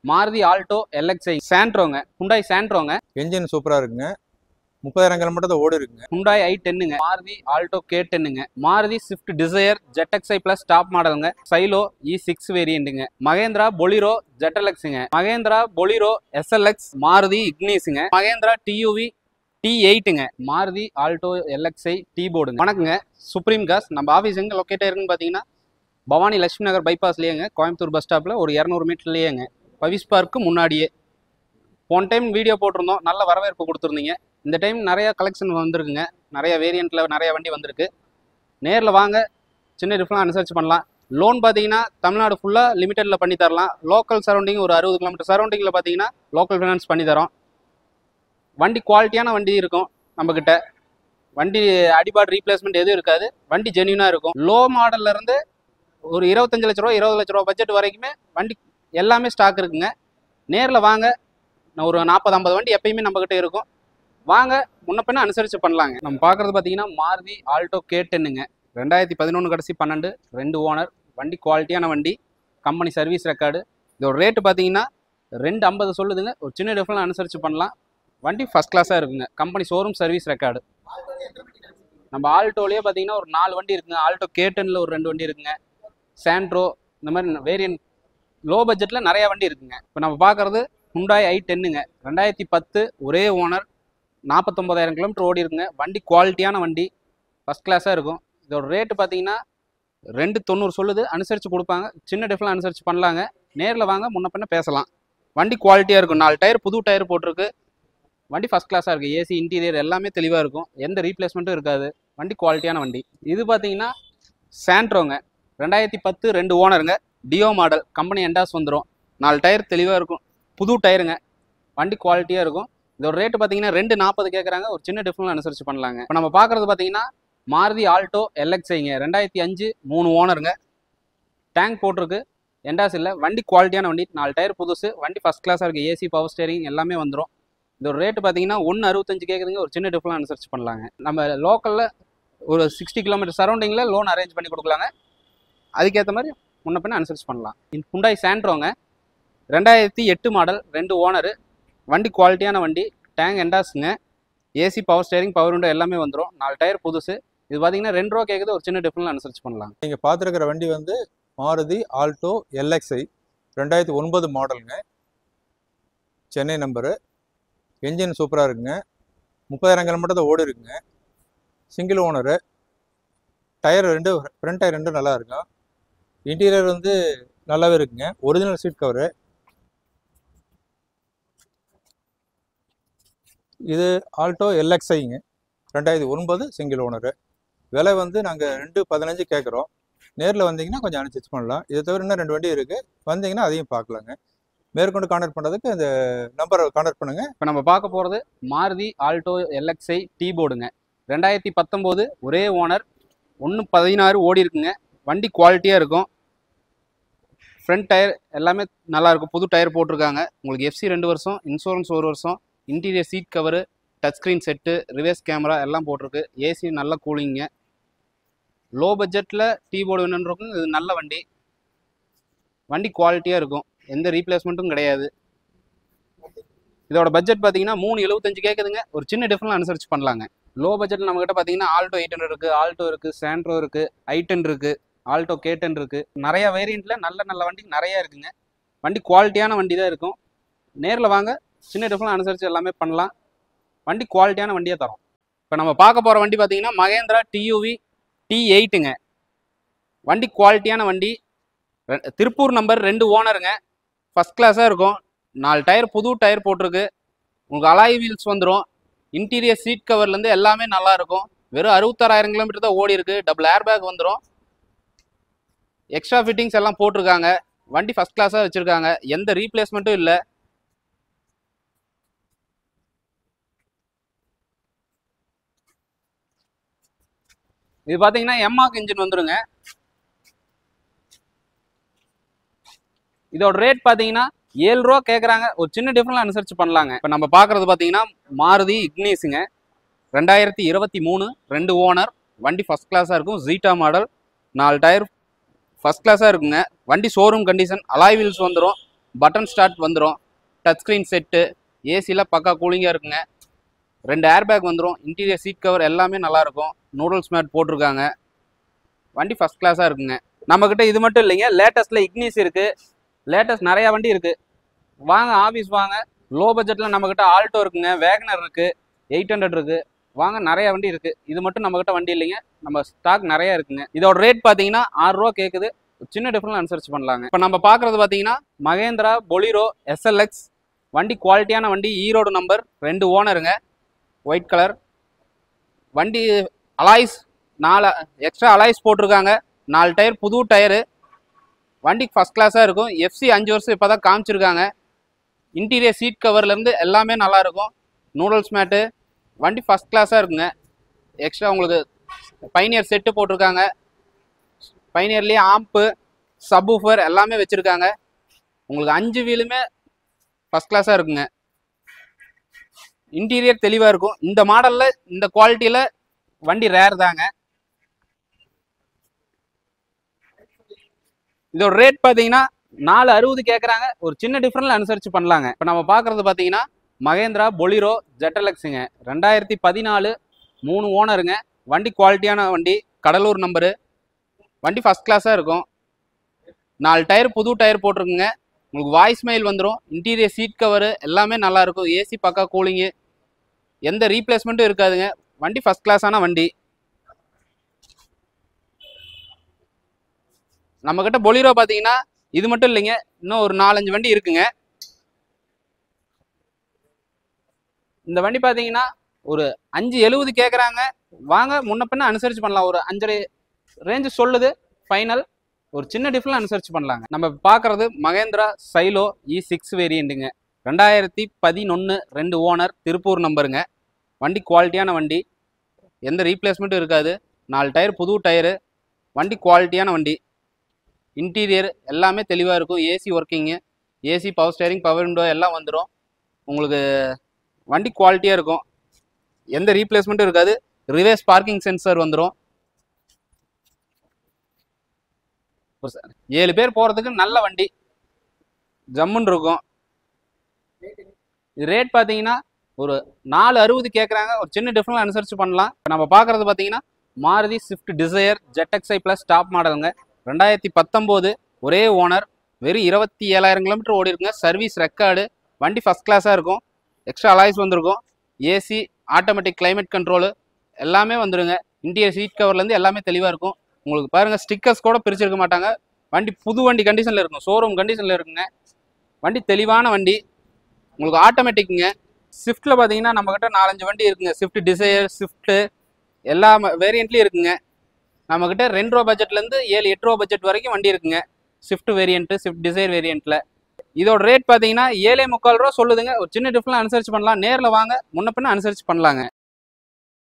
Maruti Alto LXi சாண்ட்ரோங்க, Hyundai சாண்ட்ரோங்க. Engine சூப்பரா இருக்குங்க. 30,000 கிலோமீட்டர் தான் ஓடி இருக்குங்க. ஹுண்டாய் i10ங்க, மாருதி ஆல்டோ K10ங்க, Maruti Swift Dzire ZXi plus top மாடலுங்க, சைலோ E6 வேரியண்ட்டுங்க, மகேந்திரா பொலிரோ ZLXங்க, மகேந்திரா பொலிரோ SLX, மாருதி இக்னிஸ்ங்க, மகேந்திரா TUV T8ங்க, மாருதி ஆல்டோ LXi டீ போர்டுங்க. வணக்கங்க, சுப்ரீம் காஸ். நம்ம ஆஃபீஸ் எங்கே லொக்கேட் ஆயிருக்குன்னு பார்த்தீங்கன்னா பவானி லட்சுமி நகர் பைபாஸ்லேயேங்க, கோயம்புத்தூர் பஸ் ஸ்டாப்பில் ஒரு 200 மீட்டர்லேயேங்க, பவிஸ் பார்க்கு முன்னாடியே. போன டைம் வீடியோ போட்டிருந்தோம், நல்ல வரவேற்பு கொடுத்துருந்தீங்க. இந்த டைம் நிறைய கலெக்ஷன் வந்திருக்குங்க, நிறைய வேரியண்ட்டில் நிறைய வண்டி வந்திருக்கு. நேரில் வாங்க, சின்ன டிஃப்ரெண்ட் அனுசரிச்சு பண்ணலாம். லோன் பார்த்தீங்கன்னா தமிழ்நாடு ஃபுல்லாக லிமிட்டடில் பண்ணி தரலாம். லோக்கல் சரௌண்டிங் ஒரு 60 கிலோமீட்டர் சரௌண்டிங்கில் பார்த்தீங்கன்னா லோக்கல் ஃபைனான்ஸ் பண்ணி தரோம். வண்டி குவாலிட்டியான வண்டி இருக்கும் நம்மக்கிட்ட. வண்டி அடிபாடு ரீப்ளேஸ்மெண்ட் எதுவும் இருக்காது. வண்டி ஜென்யூனாக இருக்கும். லோ மாடல்லேருந்து ஒரு 25 லட்ச ரூபா 20 லட்ச ரூபா பட்ஜெட் வரைக்குமே வண்டி எல்லாமே ஸ்டாக் இருக்குங்க. நேரில் வாங்க, ஒரு 40-50 வண்டி எப்பயுமே நம்மக்கிட்ட இருக்கும். வாங்க, முன்ன பின்ன அனுசரித்து பண்ணலாங்க. நம்ம பார்க்குறது பார்த்தீங்கன்னா மாருதி ஆல்டோ K10ங்க, 2011 கடைசி 12, 2 ஓனர். வண்டி குவாலிட்டியான வண்டி, கம்பெனி சர்வீஸ் ரெக்கார்டு. இதோட ரேட்டு பார்த்தீங்கன்னா 250 சொல்லுதுங்க. ஒரு சின்ன டிஃப்ரெண்ட் அனுசரித்து பண்ணலாம். வண்டி ஃபஸ்ட் கிளாஸாக இருக்குங்க, கம்பெனி ஷோரூம் சர்வீஸ் ரெக்கார்டு. நம்ம ஆல்டோலேயே பார்த்தீங்கன்னா ஒரு 4 வண்டி இருக்குங்க. ஆல்டோ K10ல் ஒரு 2 வண்டி இருக்குங்க. சாண்ட்ரோ, இந்த மாதிரி வேரியன்ட் லோ பட்ஜெட்டில் நிறையா வண்டி இருக்குங்க. இப்போ நம்ம பார்க்குறது ஹுண்டாய் i10ங்க, 2010, ஒரே ஓனர், 49,000 கிலோமீட்டர் ஓடி இருக்குங்க. வண்டி குவாலிட்டியான வண்டி, ஃபஸ்ட் கிளாஸாக இருக்கும். இதோட ரேட்டு பார்த்தீங்கன்னா 290 சொல்லுது. அனுசரித்து கொடுப்பாங்க, சின்ன டிஃப்ரெண்ட் அனுசரித்து பண்ணலாங்க. நேரில் வாங்க, முன்ன பின்ன பேசலாம். வண்டி குவாலிட்டியாக இருக்கும். 4 டயர் புது டயர் போட்டிருக்கு. வண்டி ஃபஸ்ட் கிளாஸாக இருக்குது. ஏசி இன்டீரியர் எல்லாமே தெளிவாக இருக்கும். எந்த ரீப்ளேஸ்மெண்ட்டும் இருக்காது. வண்டி குவாலிட்டியான வண்டி. இது பார்த்தீங்கன்னா சாண்ட்ரோங்க, 2010, 2 ஓனருங்க, டியோ மாடல், கம்பெனி எண்டாஸ் வந்துடும். 4 டயர் தெளிவாக இருக்கும், புது டயருங்க. வண்டி குவாலிட்டியாக இருக்கும். இதோட ரேட்டு பார்த்தீங்கன்னா 240 கேட்குறாங்க. ஒரு சின்ன டிஃப்ரெண்ட் அனுசரித்து பண்ணலாங்க. இப்போ நம்ம பார்க்குறது பார்த்தீங்கன்னா மாருதி ஆல்டோ LXiங்க, 2005, 3 ஓனருங்க, டேங்க் போட்டிருக்கு, எண்டாஸ் இல்லை. வண்டி குவாலிட்டியான வண்டி, 4 டயர் புதுசு. வண்டி ஃபஸ்ட் கிளாஸாக இருக்குது. ஏசி, பவர் ஸ்டேரிங் எல்லாமே வந்துடும். இதோட ரேட்டு பார்த்தீங்கன்னா 165 கேட்குதுங்க. ஒரு சின்ன டிஃப்ரெண்ட் அனுசரித்து பண்ணலாங்க. நம்ம லோக்கலில் ஒரு 60 கிலோமீட்டர் சரௌண்டிங்கில் லோன் அரேஞ்ச் பண்ணி கொடுக்கலாங்க. அதுக்கேற்ற மாதிரி முன்ன பின்ன அனுசரித்து பண்ணலாம். ஹுண்டாய் சாண்ட்ரோங்க, 2008 மாடல், 2 ஓனரு. வண்டி குவாலிட்டியான வண்டி, டேங்க் எண்டாஸுங்க, AC, power steering, power window எல்லாமே வந்துடும். 4 டயர் புதுசு. இது பார்த்தீங்கன்னா 2 ரூபா கேட்குது. ஒரு சின்ன டிஃப்ரெண்ட் அனுசரித்து பண்ணலாம். நீங்கள் பார்த்துருக்கிற வண்டி வந்து மாருதி ஆல்டோ LXi, 2009 மாடலுங்க, சென்னை நம்பரு. என்ஜின் சூப்பராக இருக்குங்க. 30,000 கிலோமீட்டர் தான் ஓடி இருக்குங்க. Single owner. Tyre 2, front tyre 2 நல்லா இருக்கும். இன்டீரியர் வந்து நல்லாவே இருக்குங்க. Original seat cover. இது ஆல்டோ LXiங்க, 2009 சிங்கிள் ஓனரு. விலை வந்து நாங்கள் 215 கேட்குறோம். நேரில் வந்தீங்கன்னா கொஞ்சம் அனுசரிச்சு பண்ணலாம். இதை தவிர இன்னும் 2 வண்டி இருக்குது. வந்தீங்கன்னா அதையும் பார்க்கலாங்க. மேற்கொண்டு கான்டாக்ட் பண்ணுறதுக்கு இந்த நம்பரை கான்டாக்ட் பண்ணுங்கள். இப்போ நம்ம பார்க்க போகிறது மாருதி ஆல்டோ LXi டீ போர்டுங்க, 2019, ஒரே ஓனர், 116 ஓடி இருக்குங்க. வண்டி குவாலிட்டியாக இருக்கும். ஃப்ரண்ட் டயர் எல்லாமே நல்லாயிருக்கும், புது டயர் போட்டிருக்காங்க. உங்களுக்கு FC 2 வருஷம், இன்சூரன்ஸ் 1 வருஷம், interior seat cover, touch screen set, reverse camera எல்லாம் போட்டிருக்கு. ஏசி நல்ல கூலிங்க. லோ பட்ஜெட்டில் டீ போர்டு வேணுன்றக்கும் இது நல்ல வண்டி. வண்டி குவாலிட்டியாக இருக்கும், எந்த ரீப்ளேஸ்மெண்ட்டும் கிடையாது. இதோட பட்ஜெட் பார்த்தீங்கன்னா 375 கேட்குதுங்க. ஒரு சின்ன டிஃப்ரெண்ட் அனுசரித்து பண்ணலாங்க. லோ பட்ஜெட்டில் நம்மக்கிட்ட பார்த்தீங்கன்னா ஆல்டோ 800 இருக்குது, ஆல்டோ இருக்குது, சாண்ட்ரோ இருக்குது, i10 இருக்குது, ஆல்டோ K10 இருக்குது. நிறையா வேரியண்ட்டில் நல்ல வண்டி நிறையா இருக்குங்க. வண்டி குவாலிட்டியான வண்டி தான் இருக்கும். நேரில் வாங்க, சின்ன டிஃப்ரெண்ட் அனுசரித்து எல்லாமே பண்ணலாம். வண்டி குவாலிட்டியான வண்டியாக தரோம். இப்போ நம்ம பார்க்க போகிற வண்டி பார்த்தீங்கன்னா மகேந்திரா TUV T8ங்க. வண்டி குவாலிட்டியான வண்டி, திருப்பூர் நம்பர், 2 ஓனருங்க, ஃபஸ்ட் கிளாஸாக இருக்கும். 4 டயர் புது டயர் போட்டிருக்கு. உங்களுக்கு அலாய் வீல்ஸ் வந்துடும். இன்டீரியர் சீட் கவர்லேருந்து எல்லாமே நல்லா இருக்கும். வெறும் 66,000 கிலோமீட்டர் தான் ஓடி இருக்குது. டபுள் ஏர் பேக் வந்துடும். எக்ஸ்ட்ரா ஃபிட்டிங்ஸ் எல்லாம் போட்டிருக்காங்க. வண்டி ஃபஸ்ட் கிளாஸாக வச்சுருக்காங்க. எந்த ரீப்ளேஸ்மெண்ட்டும் இல்லை. இது பார்த்தீங்கன்னா எம்மாக் இன்ஜின் வந்துருங்க. இதோட ரேட் பார்த்தீங்கன்னா 7 ரூபா கேட்குறாங்க. ஒரு சின்ன டிஃப்ரெண்ட் அனுசரித்து பண்ணலாங்க. இப்போ நம்ம பார்க்குறது பார்த்தீங்கன்னா மாருதி இக்னிஸுங்க, 2023, 2 ஓனர். வண்டி ஃபஸ்ட் கிளாஸாக இருக்கும். ஜீட்டா மாடல், 4 டயர் ஃபஸ்ட் கிளாஸாக இருக்குங்க. வண்டி ஷோரூம் கண்டிஷன், அலாய் வீல்ஸ் வந்துடும். பட்டன் ஸ்டார்ட் வந்துடும், டச் ஸ்க்ரீன் செட்டு, ஏசியில் பக்கா கூலிங்காக இருக்குங்க. 2 ஏர் பேக் வந்துடும், இன்டீரியர் சீட் கவர் எல்லாமே நல்லாயிருக்கும். நூடுல்ஸ் மேட் போட்டிருக்காங்க. வண்டி ஃபஸ்ட் கிளாஸாக இருக்குங்க. நம்மக்கிட்ட இது மட்டும் இல்லைங்க, லேட்டஸ்ட்டில் இக்னிஸ் இருக்குது, லேட்டஸ்ட் நிறையா வண்டி இருக்குது. வாங்க ஆஃபீஸ் வாங்க. லோ பட்ஜெட்டில் நம்மக்கிட்ட ஆல்டோ இருக்குங்க, வேகனர் இருக்குது, 800 இருக்குது. வாங்க, நிறைய வண்டி இருக்குது. இது மட்டும் நம்மக்கிட்ட வண்டி இல்லைங்க, நம்ம ஸ்டாக் நிறையா இருக்குங்க. இதோட ரேட் பார்த்தீங்கன்னா 6 ரூபா கேட்குது. சின்ன டிஃப்ரெண்ட் அனுசரிச்சு பண்ணலாங்க. இப்போ நம்ம பார்க்குறது பார்த்தீங்கன்னா மகேந்திரா பொலிரோ எஸ்எல்எக்ஸ். வண்டி குவாலிட்டியான வண்டி, ஈரோடு நம்பர், 2 ஓனருங்க, ஒயிட் கலர் வண்டி. அலாய்ஸ் 4 எக்ஸ்ட்ரா அலாய்ஸ் போட்டிருக்காங்க. 4 டயர், புது டயரு. வண்டிக்கு ஃபஸ்ட் கிளாஸாக இருக்கும். எஃப்சி 5 வருஷம் இப்போ தான் காமிச்சிருக்காங்க. இன்டீரியர் சீட் கவர்லேருந்து எல்லாமே நல்லாயிருக்கும். நூடுல்ஸ் மேட்டு, வண்டி ஃபஸ்ட் கிளாஸாக இருக்குங்க. எக்ஸ்ட்ரா உங்களுக்கு பைனியர் செட்டு போட்டிருக்காங்க. பைனியர்லேயே ஆம்பு, சப்வூஃபர் எல்லாமே வச்சுருக்காங்க. உங்களுக்கு 5 வீலுமே ஃபஸ்ட் கிளாஸாக இருக்குங்க. இன்டீரியர் தெளிவாக இருக்கும். இந்த மாடலில் இந்த குவாலிட்டியில் வண்டி ரேர் தாங்க. இதோட ரேட் பார்த்தீங்கன்னா 460 கேட்குறாங்க. ஒரு சின்ன டிஃப்ரெண்ட்ல அனுசரித்து பண்ணலாங்க. இப்போ நம்ம பார்க்குறது பார்த்தீங்கன்னா மகேந்திரா பொலிரோ ஜெட்டலெக்ஸுங்க, 2014, 3 ஓனருங்க. வண்டி குவாலிட்டியான வண்டி, கடலூர் நம்பரு. வண்டி ஃபஸ்ட் கிளாஸாக இருக்கும். 4 டயர், புது டயர் போட்டிருக்குங்க. உங்களுக்கு வாய்ஸ் மெயில் வந்துடும். இன்டீரியர் சீட் கவரு எல்லாமே நல்லாயிருக்கும். ஏசி பக்கா கூலிங்கு, எந்த ரீப்ளேஸ்மெண்ட்டும் இருக்காதுங்க. வண்டி ஃபஸ்ட் கிளாஸான வண்டி. நம்மக்கிட்ட பொலிரோ பார்த்தீங்கன்னா இது மட்டும் இல்லைங்க, இன்னும் ஒரு 4-5 வண்டி இருக்குங்க. இந்த வண்டி பார்த்தீங்கன்னா ஒரு 570 கேட்குறாங்க. வாங்க, முன்ன பின்ன அனுசரித்து பண்ணலாம். ஒரு 5.5 ரேஞ்சு சொல்லுது ஃபைனல். ஒரு சின்ன டிஃப்ரெண்ட் அனுசரித்து பண்ணலாங்க. நம்ம பார்க்குறது மகேந்திரா சைலோ E6 வேரியண்ட்டுங்க, 2011, 2 ஓனர், திருப்பூர் நம்பருங்க. வண்டி குவாலிட்டியான வண்டி, எந்த ரீப்ளேஸ்மெண்ட்டும் இருக்காது. 4 டயர், புது டயரு. வண்டி குவாலிட்டியான வண்டி. இன்டீரியர் எல்லாமே தெளிவாக இருக்கும். AC working, AC, power steering, power window எல்லாம் வந்துடும். உங்களுக்கு வண்டி குவாலிட்டியாக இருக்கும். எந்த ரீப்ளேஸ்மெண்ட்டும் இருக்காது. ரிவர்ஸ் பார்க்கிங் சென்சர் வந்துடும். 7 பேர் போகிறதுக்கு நல்ல வண்டி, ஜம்முன்னு இருக்கும். இது ரேட் பார்த்தீங்கன்னா ஒரு 460 கேட்குறாங்க. ஒரு சின்ன டிஃப்ரெண்ட் அனுசரித்து பண்ணலாம். இப்போ நம்ம பார்க்குறது பார்த்தீங்கன்னா Maruti Swift desire ZXi plus top மாடலுங்க, 2019, ஒரே ஓனர், வெறும் 27,000 கிலோமீட்டர் ஓடி இருக்குங்க. Service record. வண்டி ஃபஸ்ட் கிளாஸாக இருக்கும். எக்ஸ்ட்ரா அலாய்ஸ் வந்திருக்கும். ஏசி, ஆட்டோமேட்டிக் கிளைமேட் கண்ட்ரோலு எல்லாமே வந்துடுங்க. இன்டீரியர் சீட் கவர்லேருந்து எல்லாமே தெளிவாக இருக்கும். உங்களுக்கு பாருங்கள், ஸ்டிக்கர்ஸ் கூட பிரிச்சிருக்க மாட்டாங்க. வண்டி புது வண்டி கண்டிஷனில் இருக்கும், ஷோரூம் கண்டிஷனில் இருக்குங்க. வண்டி தெளிவான வண்டி. உங்களுக்கு ஆட்டோமேட்டிக்குங்க. ஸ்விஃப்ட்டில் பார்த்தீங்கன்னா நம்மக்கிட்ட 4-5 வண்டி இருக்குங்க. ஸ்விஃப்ட் டிசையர், ஸ்விஃப்ட்டு எல்லா வேரியண்ட்லேயும் இருக்குங்க. நம்மக்கிட்ட 2 ரூபா பட்ஜெட்லேருந்து 7-8 ரூபா பட்ஜெட் வரைக்கும் வண்டி இருக்குங்க. ஸ்விஃப்ட் வேரியண்ட்டு, ஸ்விஃப்ட் டிசைர் வேரியண்ட்டில். இதோட ரேட் பார்த்தீங்கன்னா 7.25 ரூபா சொல்லுதுங்க. ஒரு சின்ன டிஃப்ரெண்ட் அனுசரித்து பண்ணலாம். நேரில் வாங்க, முன்ன பின்ன அனுசரித்து பண்ணலாங்க.